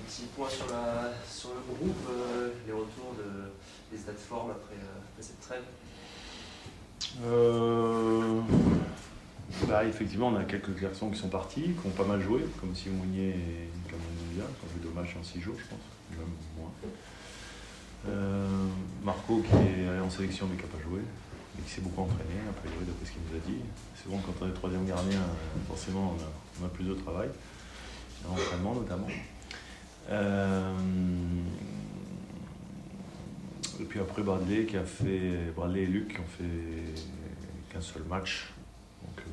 petit point sur le groupe, les retours des états de forme après cette trêve. Effectivement, on a quelques garçons qui sont partis, qui ont pas mal joué, comme Simon Mounier et Nicolas Mondial, qui ont joué 2 matchs en 6 jours, je pense, même moins. Marco qui est allé en sélection mais qui n'a pas joué, mais qui s'est beaucoup entraîné, a priori, d'après ce qu'il nous a dit. C'est bon, quand on est troisième gardien, forcément, on a plus de travail, en entraînement notamment. Et puis après Bradley et Luc qui ont fait qu'un seul match. Donc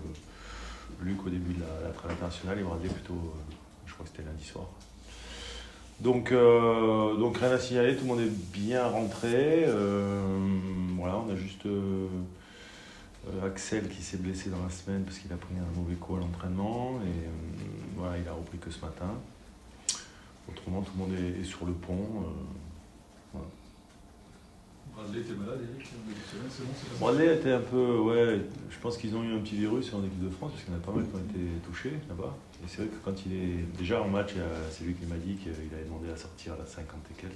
Luc au début de la trêve internationale et Bradley plutôt, je crois que c'était lundi soir. Donc rien à signaler, tout le monde est bien rentré. Voilà, on a juste Axel qui s'est blessé dans la semaine parce qu'il a pris un mauvais coup à l'entraînement et voilà, il a repris que ce matin. Autrement, tout le monde est sur le pont. Voilà. Bradley était malade, Eric, c'est bon, c'est Bradley était un peu, ouais, je pense qu'ils ont eu un petit virus en équipe de France parce qu'il y en a pas mal qui ont été touchés là-bas. Et c'est vrai que quand il est déjà en match, c'est lui qui m'a dit qu'il avait demandé à sortir à la 50 et quelques,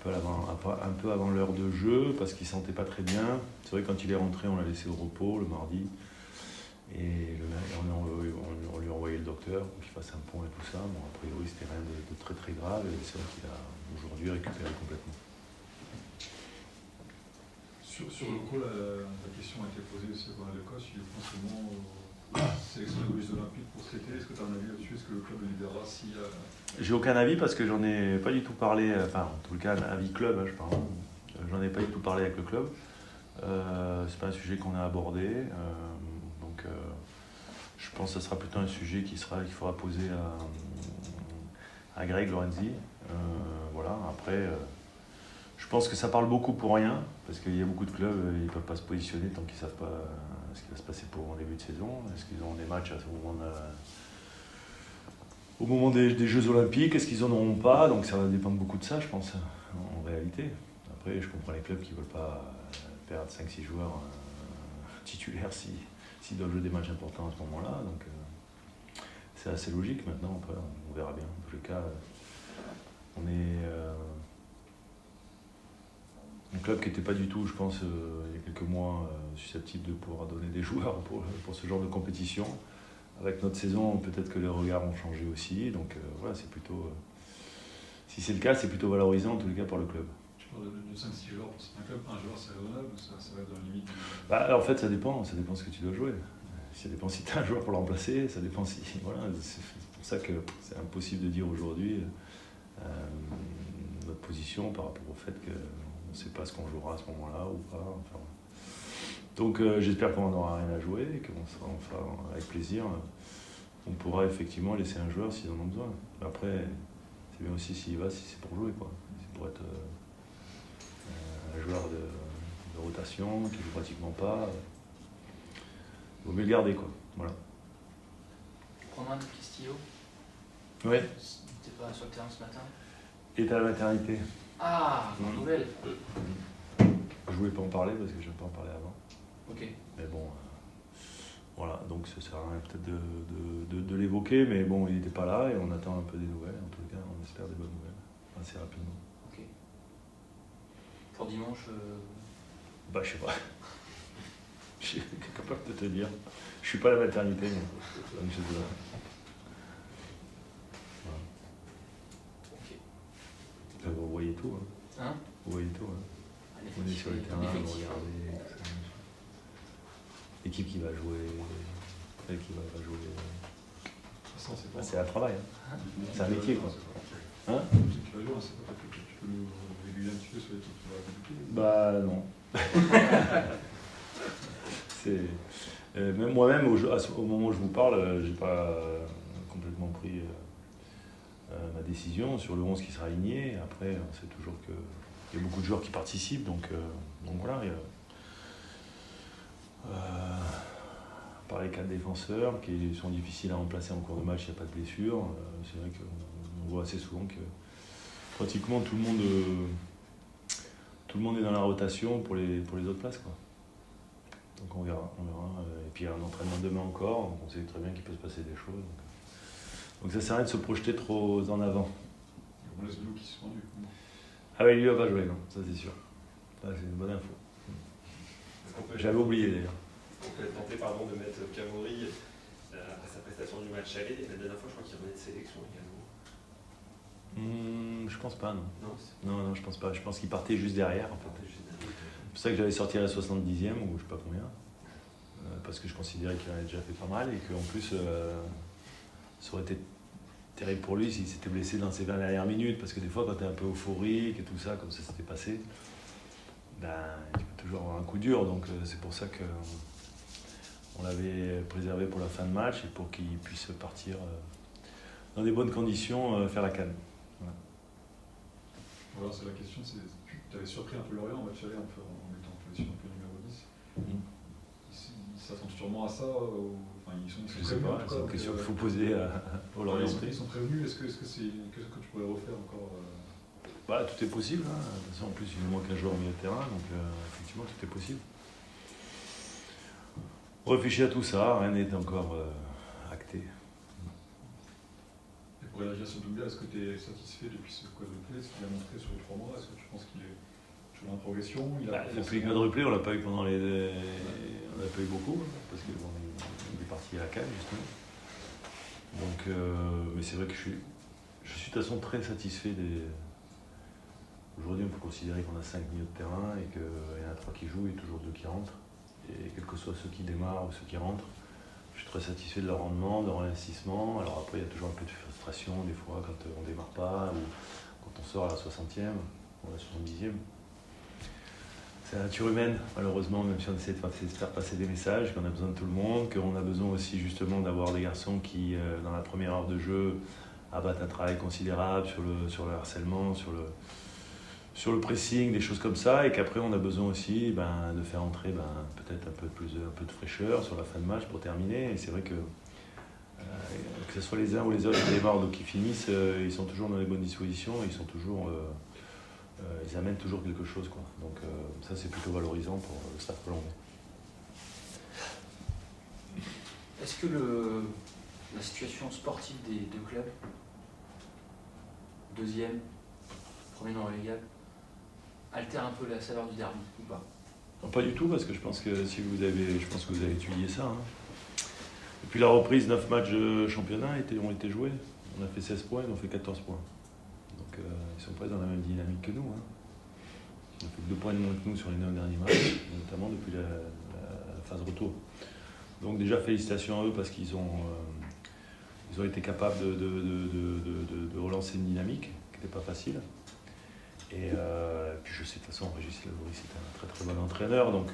un peu avant l'heure de jeu parce qu'il ne sentait pas très bien. C'est vrai que quand il est rentré, on l'a laissé au repos le mardi. Et on lui a envoyé le docteur pour qu'il fasse un pont et tout ça. Bon, a priori, c'était rien de très très grave et c'est vrai qu'il a aujourd'hui récupéré complètement. Sur le coup, la question a été posée aussi par le coach. Il pense comment sélectionner les Jeux Olympiques pour cet été. Est-ce que tu as un avis là-dessus? Est-ce que le club le libérera si J'ai aucun avis parce que j'en ai pas du tout parlé, enfin en tout cas un avis club, je parle. J'en ai pas du tout parlé avec le club. C'est pas un sujet qu'on a abordé. Donc je pense que ce sera plutôt un sujet qu'il faudra poser à Greg Lorenzi. Voilà, après, je pense que ça parle beaucoup pour rien, parce qu'il y a beaucoup de clubs, ils ne peuvent pas se positionner tant qu'ils ne savent pas ce qui va se passer en début de saison. Est-ce qu'ils auront des matchs au moment des Jeux Olympiques? Est-ce qu'ils n'en auront pas? Donc ça va dépendre beaucoup de ça, je pense, en réalité. Après, je comprends les clubs qui ne veulent pas perdre 5-6 joueurs titulaires s'ils doivent jouer des matchs importants à ce moment-là. Donc c'est assez logique maintenant, après on verra bien. En tous les cas, on est un club qui n'était pas du tout, je pense, il y a quelques mois, susceptible de pouvoir donner des joueurs pour ce genre de compétition. Avec notre saison, peut-être que les regards ont changé aussi. Donc voilà, c'est plutôt... si c'est le cas, c'est plutôt valorisant en tous les cas pour le club. Tu parles de 5-6 joueurs pour un club, un joueur c'est raisonnable ou ça va être dans la limite En fait, ça dépend ce que tu dois jouer. Ça dépend si tu as un joueur pour le remplacer, ça dépend si... Voilà, c'est pour ça que c'est impossible de dire aujourd'hui notre position par rapport au fait qu'on ne sait pas ce qu'on jouera à ce moment-là ou pas. Enfin, donc j'espère qu'on n'aura rien à jouer et qu'on sera enfin avec plaisir. On pourra effectivement laisser un joueur s'ils en ont besoin. Après, c'est bien aussi s'il va, si c'est pour jouer, quoi. C'est pour être un joueur de rotation qui joue pratiquement pas. Il vaut mieux le garder, quoi. Voilà. Romain de Castillo. Oui. T'es pas sur le terrain ce matin? Il est à la maternité. Ah, bonne nouvelle. Je voulais pas en parler parce que je n'ai pas en parler avant. Ok. Mais bon, voilà, donc ça sert à rien peut-être de l'évoquer, mais bon, il n'était pas là et on attend un peu des nouvelles. En tout cas, on espère des bonnes nouvelles assez rapidement. Ok. Pour dimanche Je sais pas. Je suis capable de te dire. Je suis pas à la maternité, donc je sais pas. Voilà. Ok. Vous voyez tout, hein. Vous voyez tout, hein. On est sur les terrains, vous regardez. L'équipe qui va jouer, celle qui va jouer. C'est un travail, hein. C'est un métier, quoi. Hein? Tu vas jouer, c'est pas que tu peux nous réguler un petit peu sur les trucs qui vont Non. Même moi-même, au moment où je vous parle, j'ai pas complètement pris ma décision sur le 11 qui sera aligné. Après, on sait toujours qu'il y a beaucoup de joueurs qui participent, donc voilà. Par les 4 défenseurs qui sont difficiles à remplacer en cours de match, il n'y a pas de blessure. C'est vrai qu'on voit assez souvent que pratiquement tout le monde est dans la rotation pour les autres places, quoi. Donc on verra. Et puis il y a un entraînement demain encore, donc on sait très bien qu'il peut se passer des choses. Donc ça ne sert à rien de se projeter trop en avant. On laisse Blue qui est suspendu. Ah oui, lui il va pas jouer, non, ça c'est sûr. Ça, c'est une bonne info. J'avais oublié d'ailleurs. On peut être tenté de mettre Camori après sa prestation du match aller. La dernière fois, je crois qu'il revenait de sélection également. Je pense pas, non. Non, Non, je pense pas. Je pense qu'il partait juste derrière. En fait. C'est pour ça que j'avais sorti à la 70e ou je sais pas combien. Parce que je considérais qu'il en avait déjà fait pas mal et qu'en plus, ça aurait été terrible pour lui s'il s'était blessé dans ses 20 dernières minutes. Parce que des fois, quand tu es un peu euphorique et tout ça, comme ça s'était passé, tu peux toujours avoir un coup dur. Donc c'est pour ça qu'on l'avait préservé pour la fin de match et pour qu'il puisse partir dans des bonnes conditions faire la CAN. Voilà, c'est la question, tu avais surpris un peu Lorient en match aller en mettant en position un peu numéro 10. Ils s'attendent sûrement à ça ils sont Je sais pas, c'est une question qu'il faut poser aux Lorientais. Ils sont prévenus, qu'est-ce que tu pourrais refaire encore Tout est possible. De toute façon, en plus, il nous manque un joueur au milieu de terrain, donc effectivement, tout est possible. On réfléchit à tout ça, rien n'est encore acté. Et pour réagir sur Doumbia, est-ce que tu es satisfait depuis ce quadruplé, ce qu'il a montré sur les 3 mois? Est-ce que tu penses qu'il est toujours en progression? Depuis le quadruplé, on l'a pas eu pendant on l'a pas eu beaucoup, parce qu'il est parti à la CAN, justement. Donc, mais c'est vrai que je suis de toute façon très satisfait des. Aujourd'hui, on peut considérer qu'on a 5 milieux de terrain et qu'il y en a 3 qui jouent et toujours 2 qui rentrent. Et quels que soient ceux qui démarrent ou ceux qui rentrent, je suis très satisfait de leur rendement, de leur investissement. Alors après, il y a toujours un peu de frustration des fois quand on ne démarre pas ou quand on sort à la 60e ou à la 70e. C'est la nature humaine, malheureusement, même si on essaie de faire passer des messages, qu'on a besoin de tout le monde, qu'on a besoin aussi justement d'avoir des garçons qui, dans la première heure de jeu, abattent un travail considérable sur le harcèlement, sur le pressing, des choses comme ça, et qu'après on a besoin aussi de faire entrer peut-être un peu de fraîcheur sur la fin de match pour terminer. Et c'est vrai que ce soit les uns ou les autres qui démarrent ou qui finissent, ils sont toujours dans les bonnes dispositions, et ils amènent toujours quelque chose, quoi. Donc ça c'est plutôt valorisant pour le staff colombien. Est-ce que la situation sportive des deux clubs, deuxième, premier dans la Ligue, altère un peu la saveur du derby ou pas? Non, pas du tout, parce que je pense que vous avez étudié ça. Depuis la reprise, 9 matchs de championnat ont été joués. On a fait 16 points, ils ont fait 14 points. Donc ils sont pas dans la même dynamique que nous. Ils ont fait 2 points de moins que nous sur les 9 derniers matchs, notamment depuis la phase retour. Donc déjà félicitations à eux parce qu'ils ont été capables de relancer une dynamique qui n'était pas facile. Et puis je sais de toute façon, Régis Laborie c'est un très très bon entraîneur, donc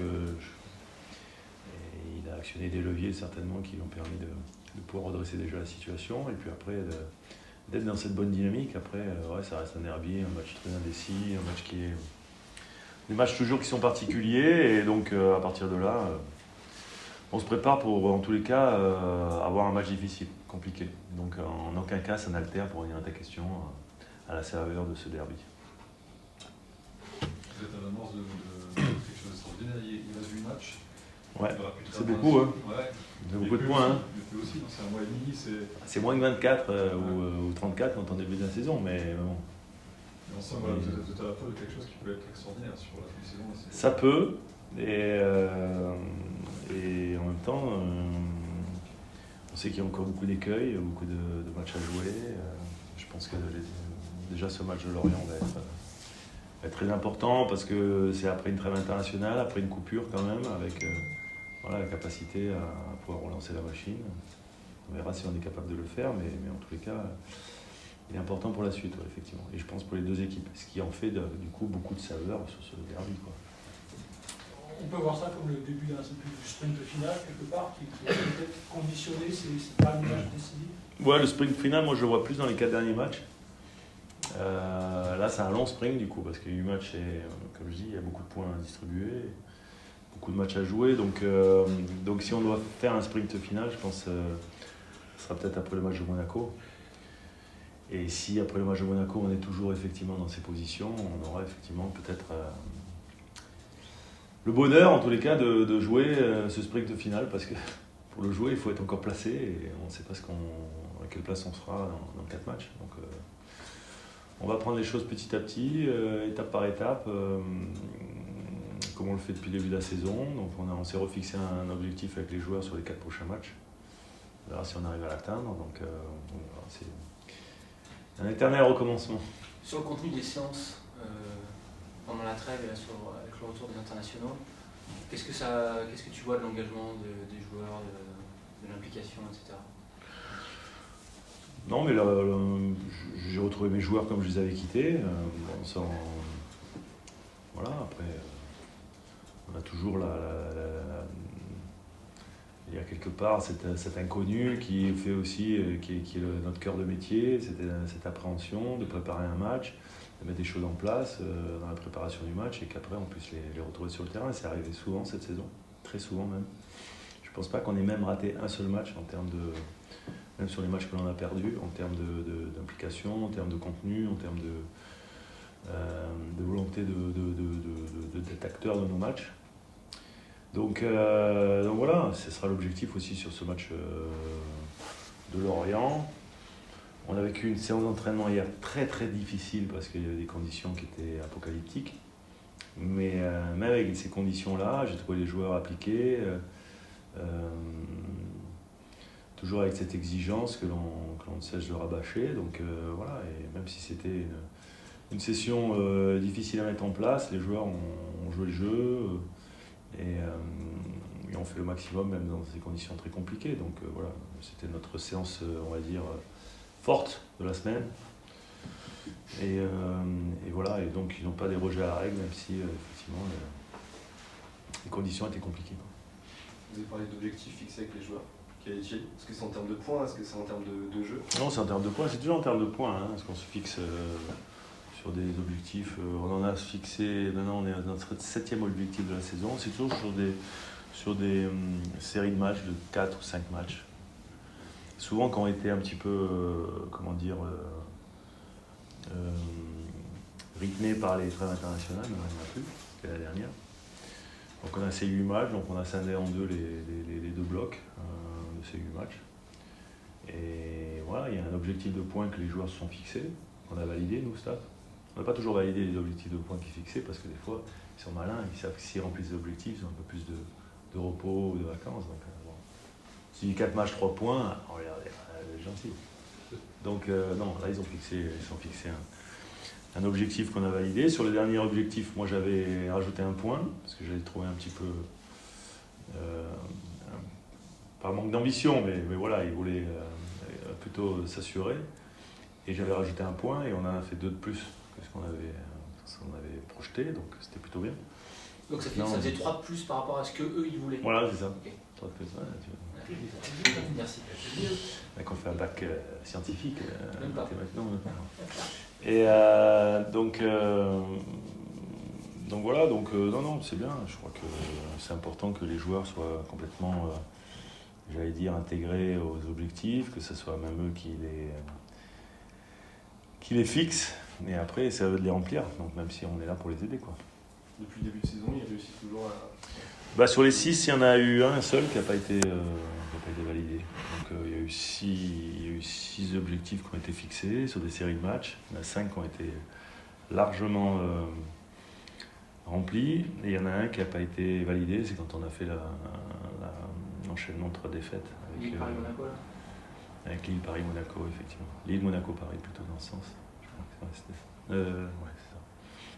il a actionné des leviers certainement qui lui ont permis de pouvoir redresser déjà la situation, et puis après d'être dans cette bonne dynamique. Après, ça reste un derby, un match très indécis, un match qui est... Des matchs toujours qui sont particuliers, et donc à partir de là, on se prépare pour, en tous les cas, avoir un match difficile, compliqué. Donc en aucun cas ça n'altère, pour revenir à ta question, à la saveur de ce derby. Vous êtes à l'annonce de quelque chose d'extraordinaire, il reste 8 matchs. Ouais, c'est beaucoup, hein. Ouais. C'est beaucoup de points, hein. Il peut aussi, c'est un mois et demi, c'est moins que 24 ou 34 quand on débute de la saison, mais bon. Et on sent que vous êtes à la fois de quelque chose qui peut être extraordinaire sur la fin de saison. Ça peut, et en même temps, on sait qu'il y a encore beaucoup d'écueils, beaucoup de matchs à jouer. Je pense que déjà ce match de Lorient va être très important parce que c'est après une trêve internationale, après une coupure quand même, avec la capacité à pouvoir relancer la machine. On verra si on est capable de le faire, mais en tous les cas, il est important pour la suite, effectivement. Et je pense pour les deux équipes, ce qui en fait du coup beaucoup de saveur sur ce derby, quoi. On peut voir ça comme le début d'un sprint final, quelque part, qui est peut-être conditionné, c'est pas un match décisif. Ouais, le sprint final, moi je le vois plus dans les 4 derniers matchs. Là, c'est un long sprint du coup, parce qu'il y a eu match et, comme je dis, il y a beaucoup de points à distribuer, beaucoup de matchs à jouer. Donc si on doit faire un sprint final, je pense que ce sera peut-être après le match de Monaco. Et si après le match de Monaco, on est toujours effectivement dans ces positions, on aura effectivement peut-être le bonheur, en tous les cas, de jouer ce sprint final, parce que pour le jouer, il faut être encore placé et on ne sait pas à quelle place on sera dans 4 matchs. Donc On va prendre les choses petit à petit, étape par étape, comme on le fait depuis le début de la saison. Donc on s'est refixé un objectif avec les joueurs sur les 4 prochains matchs. On verra si on arrive à l'atteindre. Donc voilà, c'est un éternel recommencement. Sur le contenu des séances, pendant la trêve et là, avec le retour des internationaux, qu'est-ce que tu vois de l'engagement des joueurs, de l'implication, etc. Non, mais là, j'ai retrouvé mes joueurs comme je les avais quittés. Voilà, après, on a toujours il y a quelque part cet inconnu qui fait aussi, qui est notre cœur de métier, cette appréhension de préparer un match, de mettre des choses en place dans la préparation du match et qu'après on puisse les retrouver sur le terrain. Et c'est arrivé souvent cette saison, très souvent même. Je ne pense pas qu'on ait même raté un seul match en termes de, même sur les matchs que l'on a perdus, en termes d'implication, en termes de contenu, en termes de volonté d'être acteur de nos matchs. Donc voilà, ce sera l'objectif aussi sur ce match de Lorient. On a vécu une séance d'entraînement hier très très difficile parce qu'il y avait des conditions qui étaient apocalyptiques. Mais même avec ces conditions-là, j'ai trouvé les joueurs appliqués, toujours avec cette exigence que l'on ne cesse de rabâcher. Donc voilà, et même si c'était une session difficile à mettre en place, les joueurs ont joué le jeu. Et on fait le maximum même dans ces conditions très compliquées. Donc voilà, c'était notre séance, on va dire, forte de la semaine. Et voilà, et donc ils n'ont pas dérogé à la règle, même si effectivement les conditions étaient compliquées. Vous avez parlé d'objectifs fixés avec les joueurs. Quel est-il ? Est-ce que c'est en termes de points ? Est-ce que c'est en termes de jeu ? Non, c'est en termes de points, c'est toujours en termes de points, hein, parce qu'on se fixe sur des objectifs. On en a fixé, maintenant on est à notre 7e objectif de la saison. C'est toujours sur des séries de matchs de 4 ou 5 matchs. Souvent quand on était un petit peu, rythmé par les trêves internationales, mais on n'en a plus, c'était la dernière. Donc on a ces 8 matchs, donc on a scindé en deux les 2 blocs de ces 8 matchs. Et voilà, il y a un objectif de points que les joueurs se sont fixés, qu'on a validé, nous, staff. On n'a pas toujours validé les objectifs de points qui sont fixés parce que des fois, ils sont malins, ils savent que s'ils remplissent les objectifs, ils ont un peu plus de repos ou de vacances. Donc, bon. Si 4 matchs, 3 points, regardez, gentil. Donc, non, là, ils sont fixés un objectif qu'on a validé. Sur le dernier objectif, moi, j'avais rajouté un point parce que j'avais trouvé un petit peu. Pas manque d'ambition, mais voilà, ils voulaient plutôt s'assurer. Et j'avais rajouté un point et on en a fait 2 de plus que ce qu'on avait projeté, donc c'était plutôt bien. Donc ça faisait 3 de plus par rapport à ce qu'eux ils voulaient. Voilà, c'est ça. Okay. 3 de plus, ouais, Merci. Donc on fait un bac scientifique. Même pas. Et donc voilà, non, c'est bien. Je crois que c'est important que les joueurs soient complètement, j'allais dire, intégrés aux objectifs, que ce soit même eux qui les fixent. Et après, c'est à eux de les remplir. Donc même si on est là pour les aider, quoi. Depuis le début de saison, ils réussissent toujours à... Sur les 6, il y en a eu un seul qui n'a pas été validé. Donc il y a eu 6 objectifs qui ont été fixés sur des séries de matchs. Il y en a 5 qui ont été largement remplis. Et il y en a un qui n'a pas été validé, c'est quand on a fait l'enchaînement de 3 défaites. Avec Paris-Monaco, là. Avec Lille, Paris, Monaco, effectivement. Lille, Monaco, Paris, plutôt dans ce sens. Je crois que c'était ça. Ouais, c'est ça.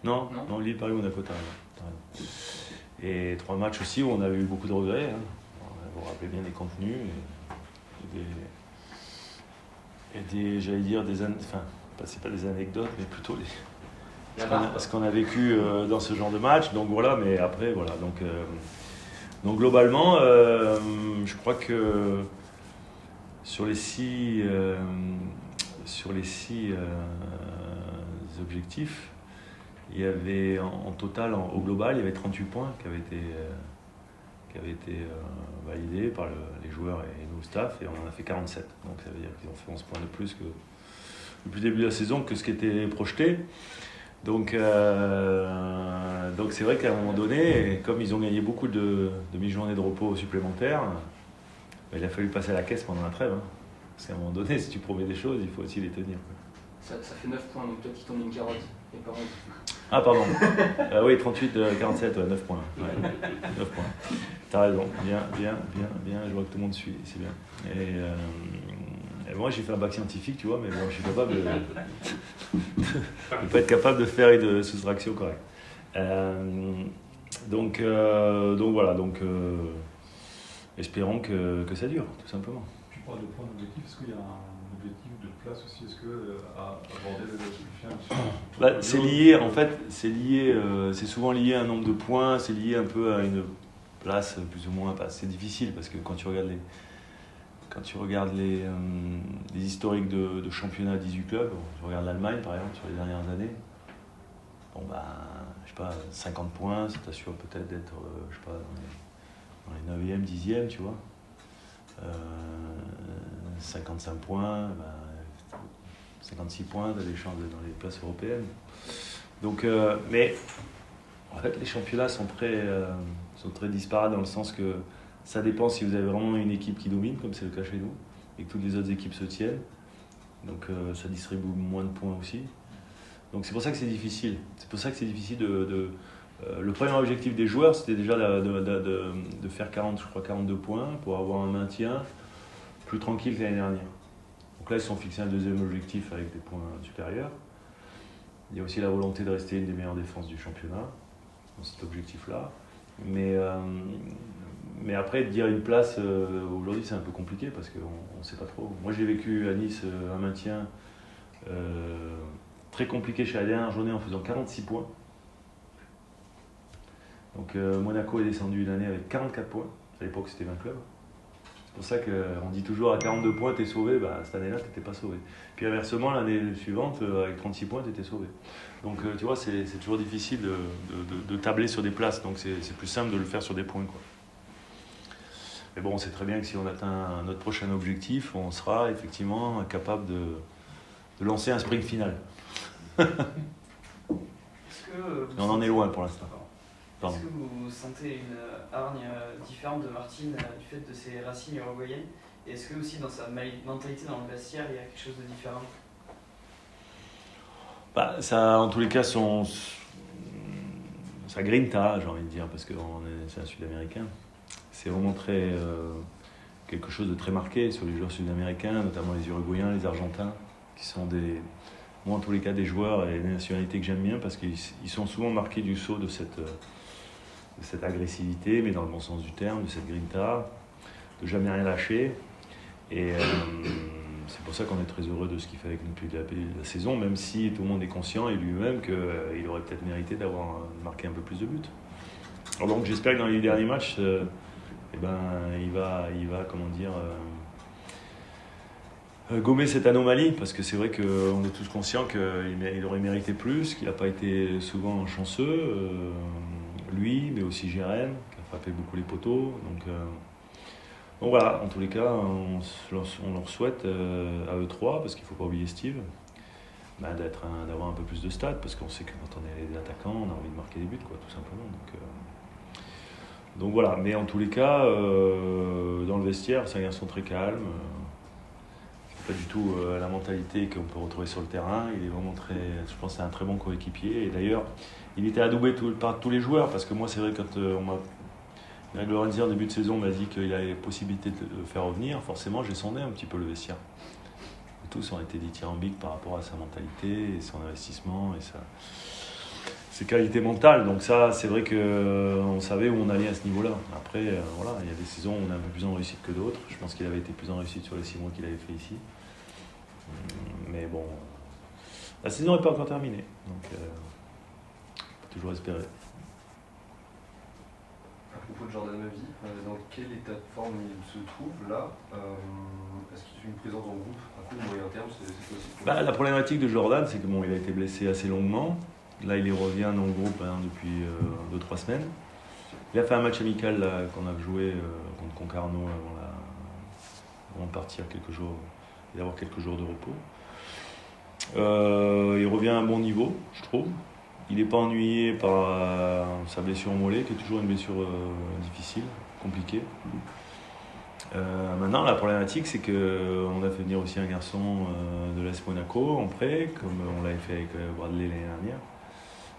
Non, Lille, Paris, Monaco, t'as raison. Et 3 matchs aussi où on a eu beaucoup de regrets. Hein. Vous vous rappelez bien des contenus et des j'allais dire, c'est pas des anecdotes, mais plutôt ce qu'on a vécu dans ce genre de match. Donc voilà, mais après, voilà. Donc globalement, je crois que sur les 6 objectifs, il y avait en total, au global, il y avait 38 points qui avaient été validés par les joueurs et nous, le staff, et on en a fait 47. Donc ça veut dire qu'ils ont fait 11 points de plus que depuis le début de la saison, que ce qui était projeté. Donc c'est vrai qu'à un moment donné, comme ils ont gagné beaucoup de demi-journées de repos supplémentaires, il a fallu passer à la caisse pendant la trêve. Hein. Parce qu'à un moment donné, si tu promets des choses, il faut aussi les tenir. Ça fait 9 points, donc toi qui tombes une carotte, et pas 11. Ah, pardon. Oui, 38, 47, ouais, 9 points. Ouais. 9 points. T'as raison. Bien. Je vois que tout le monde suit, c'est bien. Et moi, j'ai fait un bac scientifique, tu vois, mais bon, je suis capable de pas être capable de faire une soustraction correcte. Donc voilà, espérons que ça dure, tout simplement. Tu parles de points d'objectif, est-ce qu'il y a un objectif de place aussi? Est-ce que à aborder le final C'est lié, en fait, c'est souvent lié à un nombre de points, c'est lié un peu à une place plus ou moins. C'est difficile parce que quand tu regardes les historiques de championnat 18 clubs, tu regardes l'Allemagne par exemple sur les dernières années, bon bah, je sais pas, 50 points, ça t'assure peut-être d'être, je sais pas, dans les 9e, 10e, tu vois. 55 points, 56 points, tu as des chances d'être dans les places européennes. Donc, mais en fait, les championnats sont très disparates dans le sens que ça dépend si vous avez vraiment une équipe qui domine, comme c'est le cas chez nous, et que toutes les autres équipes se tiennent. Donc ça distribue moins de points aussi. Donc c'est pour ça que c'est difficile. C'est pour ça que c'est difficile le premier objectif des joueurs, c'était déjà de faire 42 points pour avoir un maintien plus tranquille que l'année dernière. Donc là, ils se sont fixés un deuxième objectif avec des points supérieurs. Il y a aussi la volonté de rester une des meilleures défenses du championnat, dans cet objectif-là. Mais après, de dire une place, aujourd'hui, c'est un peu compliqué parce qu'on ne sait pas trop. Moi, j'ai vécu à Nice un maintien très compliqué chez la dernière journée en faisant 46 points. Donc Monaco est descendu une année avec 44 points. À l'époque, c'était 20 clubs. C'est pour ça qu'on dit toujours à 42 points, t'es sauvé. Cette année-là, t'étais pas sauvé. Puis inversement, l'année suivante, avec 36 points, t'étais sauvé. Donc tu vois, c'est toujours difficile de tabler sur des places. Donc c'est plus simple de le faire sur des points, quoi. Mais bon, on sait très bien que si on atteint notre prochain objectif, on sera effectivement capable de lancer un sprint final. Est-ce que on en est loin pour l'instant. Est-ce que vous sentez une hargne différente de Martine du fait de ses racines uruguayennes? Et est-ce que aussi dans sa mentalité dans le vestiaire, il y a quelque chose de différent? Ça, en tous les cas, sa grinta, j'ai envie de dire, parce que c'est un Sud-Américain. C'est vraiment quelque chose de très marqué sur les joueurs sud-américains, notamment les Uruguayens, les Argentins, qui sont moi en tous les cas des joueurs et des nationalités que j'aime bien parce qu'ils sont souvent marqués du sceau de cette agressivité, mais dans le bon sens du terme, de cette grinta, de jamais rien lâcher. Et c'est pour ça qu'on est très heureux de ce qu'il fait avec nous depuis la saison, même si tout le monde est conscient et lui-même qu'il aurait peut-être mérité d'avoir marqué un peu plus de buts. Alors donc j'espère que dans les derniers matchs, il va comment dire, gommer cette anomalie, parce que c'est vrai qu'on est tous conscients qu'il aurait mérité plus, qu'il n'a pas été souvent chanceux, lui, mais aussi Jérém, qui a frappé beaucoup les poteaux. Donc voilà, en tous les cas, on leur souhaite à eux trois, parce qu'il ne faut pas oublier Steve, d'avoir un peu plus de stats, parce qu'on sait que quand on est des attaquants, on a envie de marquer des buts, quoi, tout simplement. Donc voilà, mais en tous les cas, dans le vestiaire, c'est un garçon très calme. C'est pas du tout la mentalité qu'on peut retrouver sur le terrain. Il est vraiment je pense que c'est un très bon coéquipier. Et d'ailleurs, il était adoubé par tous les joueurs, parce que moi, c'est vrai, quand Greg Lorenzi en début de saison m'a dit qu'il avait possibilité de le faire revenir, forcément, j'ai sondé un petit peu le vestiaire. Et tous ont été dithyrambiques par rapport à sa mentalité, et son investissement, et ses qualités mentales. Donc ça, c'est vrai qu'on savait où on allait à ce niveau-là. Après, voilà, il y a des saisons où on est un peu plus en réussite que d'autres. Je pense qu'il avait été plus en réussite sur les 6 mois qu'il avait fait ici. Mais bon, la saison n'est pas encore terminée. Donc, on peut toujours espérer. À propos de Jordan Mavi, dans quel état de forme il se trouve là? Est-ce qu'il a une présence en groupe à court ou moyen terme? C'est possible? La problématique de Jordan, c'est que il a été blessé assez longuement. Là, il revient dans le groupe depuis 2-3 semaines. Il a fait un match amical qu'on a joué contre Concarneau avant de partir quelques jours et d'avoir quelques jours de repos. Il revient à un bon niveau, je trouve. Il n'est pas ennuyé par sa blessure au mollet, qui est toujours une blessure difficile, compliquée. Maintenant, la problématique, c'est qu'on a fait venir aussi un garçon de l'AS Monaco en prêt, comme on l'avait fait avec Bradley l'année dernière,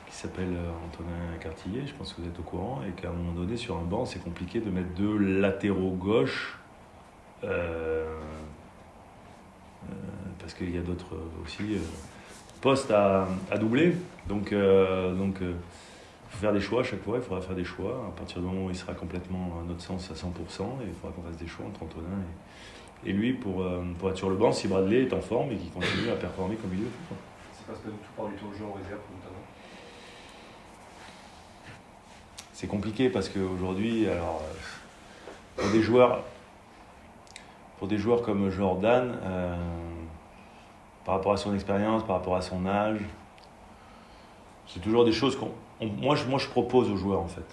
qui s'appelle Antonin Cartillier, je pense que vous êtes au courant, et qu'à un moment donné, sur un banc, c'est compliqué de mettre 2 latéraux gauche, parce qu'il y a d'autres aussi postes à doubler. Donc, il faut faire des choix à chaque fois, il faudra faire des choix. À partir du moment où il sera complètement, à notre sens, à 100%, il faudra qu'on fasse des choix entre Antonin et lui pour être sur le banc si Bradley est en forme et qu'il continue à performer comme il le fait. Ça passe pas du tout par du temps de jeu en réserve, notamment. C'est compliqué parce qu'aujourd'hui, alors, pour des joueurs comme Jordan, par rapport à son expérience, par rapport à son âge, c'est toujours des choses moi je propose aux joueurs en fait.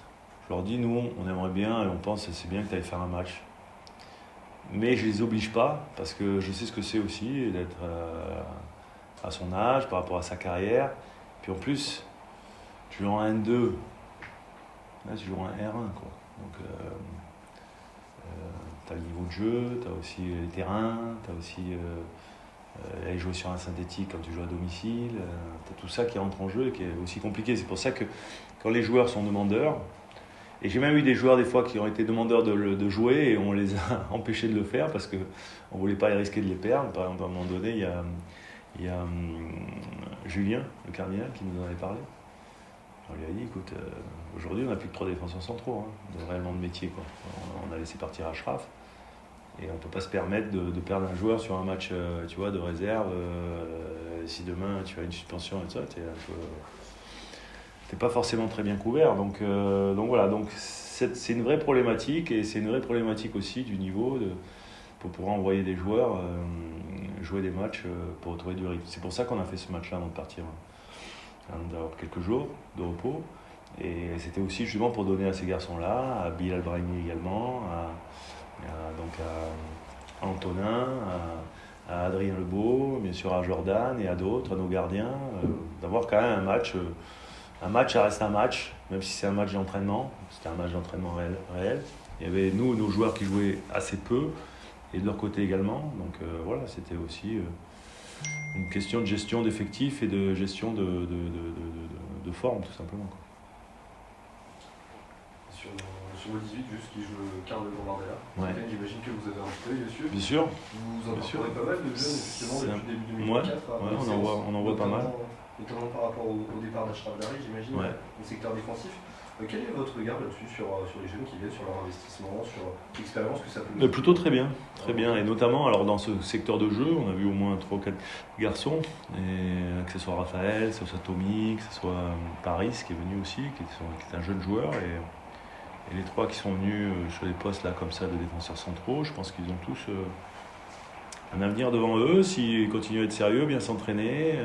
Je leur dis, nous, on aimerait bien et on pense que c'est bien que tu ailles faire un match. Mais je les oblige pas parce que je sais ce que c'est aussi d'être à son âge, par rapport à sa carrière. Puis en plus, tu joues en 1-2, là tu joues en 1-R1 quoi. Donc tu as le niveau de jeu, tu as aussi les terrains, tu as aussi aller jouer sur un synthétique quand tu joues à domicile, tu as tout ça qui rentre en jeu et qui est aussi compliqué. C'est pour ça que quand les joueurs sont demandeurs, et j'ai même eu des joueurs des fois qui ont été demandeurs de jouer et on les a empêchés de le faire parce qu'on ne voulait pas risquer de les perdre. Par exemple, à un moment donné, il y a Julien, le cardinal, qui nous en avait parlé. On lui a dit, écoute, aujourd'hui on n'a plus que 3 défenseurs centraux, réellement de métier, quoi. On a laissé partir Achraf. Et on ne peut pas se permettre de perdre un joueur sur un match tu vois, de réserve. Si demain tu as une suspension et tout ça, t'es pas forcément très bien couvert. Donc voilà, c'est une vraie problématique et c'est une vraie problématique aussi du niveau pour pouvoir envoyer des joueurs jouer des matchs pour retrouver du rythme. C'est pour ça qu'on a fait ce match-là avant de partir, d'avoir quelques jours de repos. Et c'était aussi justement pour donner à ces garçons-là, à Bilal Brahimi également, à Antonin, à Adrien Lebeau, bien sûr à Jordan et à d'autres, à nos gardiens, d'avoir quand même un match. Un match, ça reste un match, même si c'est un match d'entraînement. C'était un match d'entraînement réel. Il y avait nos joueurs qui jouaient assez peu, et de leur côté également. Donc voilà, c'était aussi une question de gestion d'effectifs et de gestion de forme, tout simplement. Sur le 18, juste qui joue le quart de Gambardella. Ouais. J'imagine que vous avez un petit peu dessus. Bien sûr. Vous en parlez pas mal de jeunes, justement, depuis le début 2024. On en voit pas mal. Notamment par rapport au départ d'Achraf Dari, j'imagine, au secteur défensif. Quel est votre regard là-dessus sur les jeunes qui viennent, sur leur investissement, sur l'expérience que ça peut donner? Plutôt très bien, et notamment alors dans ce secteur de jeu, on a vu au moins 3 ou 4 garçons, et que ce soit Raphaël, que ce soit Tommy, que ce soit Paris qui est venu aussi, qui est un jeune joueur, et les 3 qui sont venus sur des postes là comme ça de défenseurs centraux, je pense qu'ils ont tous un avenir devant eux s'ils continuent à être sérieux, bien s'entraîner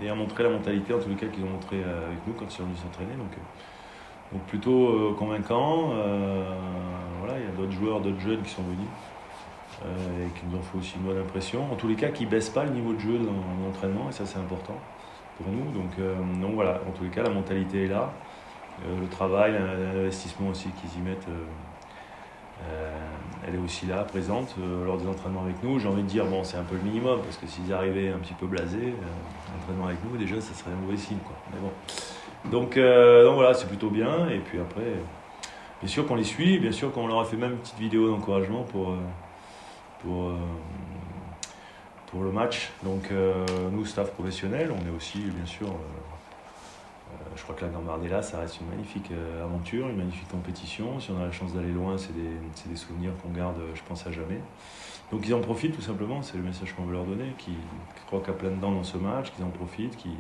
et à montrer la mentalité en tous les cas qu'ils ont montré avec nous quand ils sont venus s'entraîner. Donc plutôt convaincant. Voilà, il y a d'autres joueurs, d'autres jeunes qui sont venus et qui nous ont fait aussi une bonne impression. En tous les cas, qui ne baissent pas le niveau de jeu dans l'entraînement, et ça c'est important pour nous. Donc voilà, en tous les cas, la mentalité est là. Le travail, l'investissement aussi qu'ils y mettent, elle est aussi là, présente lors des entraînements avec nous. J'ai envie de dire, bon, c'est un peu le minimum, parce que s'ils arrivaient un petit peu blasés, l'entraînement avec nous, déjà, ça serait un mauvais signe, quoi. Mais bon. Donc voilà, c'est plutôt bien. Et puis après, bien sûr qu'on les suit, bien sûr qu'on leur a fait même une petite vidéo d'encouragement pour le match. Donc nous, staff professionnel, on est aussi, bien sûr, je crois que la Gambardella, ça reste une magnifique aventure, une magnifique compétition. Si on a la chance d'aller loin, c'est des souvenirs qu'on garde, je pense, à jamais. Donc ils en profitent tout simplement, c'est le message qu'on veut leur donner, qui croient qu'à plein dedans dans ce match, qu'ils en profitent, qui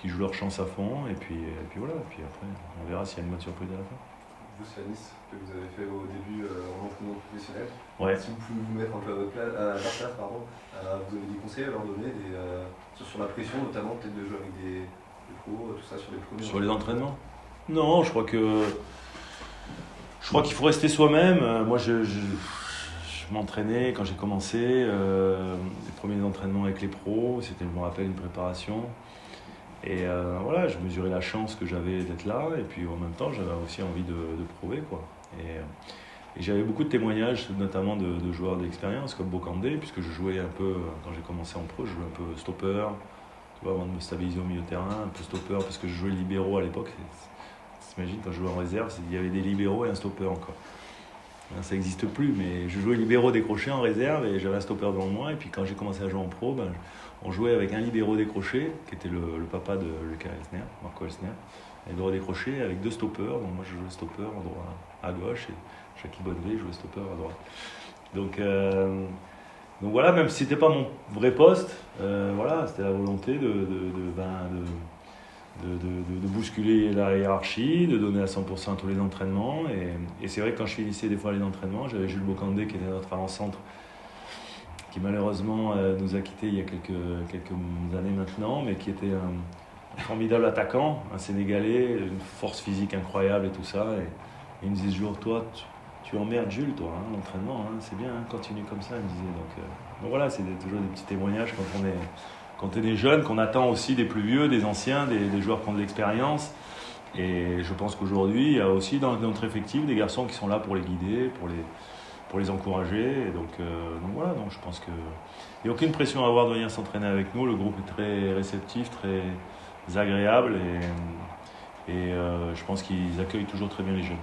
jouent leur chance à fond, et puis voilà, et puis après on verra s'il y a une bonne surprise à la fin. Vous, c'est à Nice, que vous avez fait au début en entraînement professionnel. Ouais. Si vous pouvez vous mettre un peu à leur place, vous avez des conseils à leur donner sur la pression, notamment peut-être de jouer avec des pros, tout ça sur les premiers. Sur les entraînements ? Non, je crois qu'il faut rester soi-même. Moi, je m'entraînais quand j'ai commencé, les premiers entraînements avec les pros, c'était, je me rappelle, une préparation. Et voilà, je mesurais la chance que j'avais d'être là, et puis en même temps, j'avais aussi envie de prouver, quoi. Et j'avais beaucoup de témoignages, notamment de joueurs d'expérience comme Bocandé, puisque je jouais un peu, quand j'ai commencé en pro, je jouais un peu stopper, tu vois, avant de me stabiliser au milieu de terrain, un peu stopper, parce que je jouais libéraux à l'époque. T'imagines, quand je jouais en réserve, il y avait des libéraux et un stopper encore. Ça n'existe plus, mais je jouais libéraux décrochés en réserve et j'avais un stopper devant moi. Et puis quand j'ai commencé à jouer en pro, on jouait avec un libéraux décroché, qui était le papa de Lucas Elsner, Marco Elsner, un libéraux décroché avec 2 stoppers. Donc moi je jouais stopper en droit à gauche et Jackie Bonnevé jouait stopper à droite. Donc voilà, même si c'était pas mon vrai poste, voilà, c'était la volonté de bousculer la hiérarchie, de donner à 100% à tous les entraînements. Et c'est vrai que quand je finissais des fois les entraînements, j'avais Jules Bocandé qui était notre avant-centre, qui malheureusement nous a quittés il y a quelques années maintenant, mais qui était un formidable attaquant, un Sénégalais, une force physique incroyable et tout ça. Et il me disait toujours, toi, tu emmerdes Jules, toi, hein, l'entraînement, hein, c'est bien, hein, continue comme ça, il me disait. Donc voilà, c'est toujours des petits témoignages quand on est jeune, qu'on attend aussi des plus vieux, des anciens, des joueurs qui ont de l'expérience. Et je pense qu'aujourd'hui, il y a aussi dans notre effectif des garçons qui sont là pour les guider, pour les encourager. Et donc voilà, donc je pense qu'il n'y a aucune pression à avoir de venir s'entraîner avec nous. Le groupe est très réceptif, très agréable et je pense qu'ils accueillent toujours très bien les jeunes.